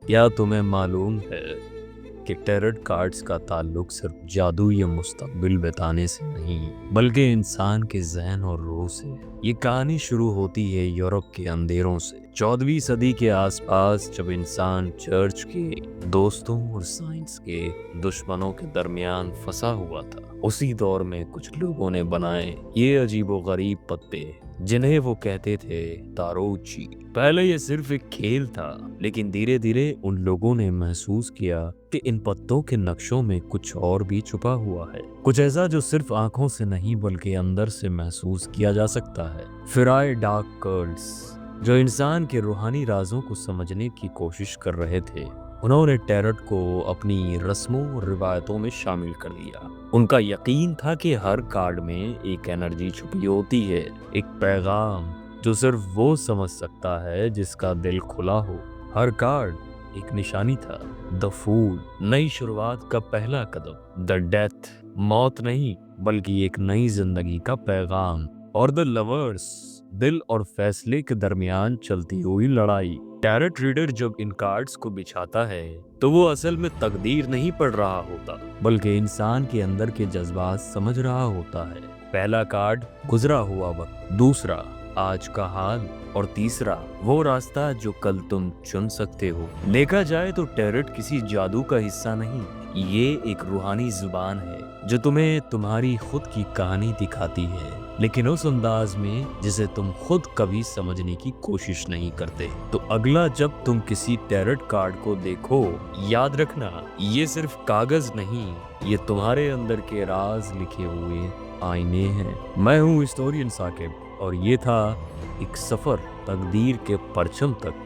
क्या तुम्हें मालूम है कि टैरोट कार्ड्स का ताल्लुक सिर्फ जादू या मुस्तकबिल बताने से नहीं बल्कि इंसान के ज़हन और रूह से। ये कहानी शुरू होती है यूरोप के अंधेरों से 14वीं सदी के आसपास, जब इंसान चर्च के दोस्तों और साइंस के दुश्मनों के दरमियान फंसा हुआ था। उसी दौर में कुछ लोगों ने बनाए ये अजीबोगरीब पत्ते जिन्हें वो कहते थे तारोची। पहले ये सिर्फ एक खेल था, लेकिन धीरे धीरे उन लोगों ने महसूस किया कि इन पत्तों के नक्शों में कुछ और भी छुपा हुआ है, कुछ ऐसा जो सिर्फ आंखों से नहीं बल्कि अंदर से महसूस किया जा सकता है। फिर आए डार्क कर्ल्स, जो इंसान के रूहानी राजों को समझने की कोशिश कर रहे थे। उन्होंने टैरोट को अपनी रस्मों और रिवायतों में शामिल कर लिया। उनका यकीन था कि हर कार्ड में एक एनर्जी छुपी होती है, एक पैगाम जो सिर्फ वो समझ सकता है जिसका दिल खुला हो। हर कार्ड एक निशानी था। द फूल, नई शुरुआत का पहला कदम। द डेथ, मौत नहीं बल्कि एक नई जिंदगी का पैगाम। और द लवर्स, दिल और फैसले के दरमियान चलती हुई लड़ाई। टैरोट रीडर जब इन कार्ड्स को बिछाता है तो वो असल में तकदीर नहीं पढ़ रहा होता, बल्कि इंसान के अंदर के जज्बात समझ रहा होता है। पहला कार्ड, गुजरा हुआ वक्त। दूसरा, आज का हाल। और तीसरा, वो रास्ता जो कल तुम चुन सकते हो। देखा जाए तो टैरोट किसी जादू का हिस्सा नहीं, ये एक रूहानी जुबान है जो तुम्हें तुम्हारी खुद की कहानी दिखाती है, लेकिन उस अंदाज में जिसे तुम खुद कभी समझने की कोशिश नहीं करते। तो अगला जब तुम किसी टैरोट कार्ड को देखो, याद रखना ये सिर्फ कागज नहीं, ये तुम्हारे अंदर के राज लिखे हुए आईने हैं। मैं हूँ हिस्टोरियन साकिब और ये था एक सफर तकदीर के परचम तक।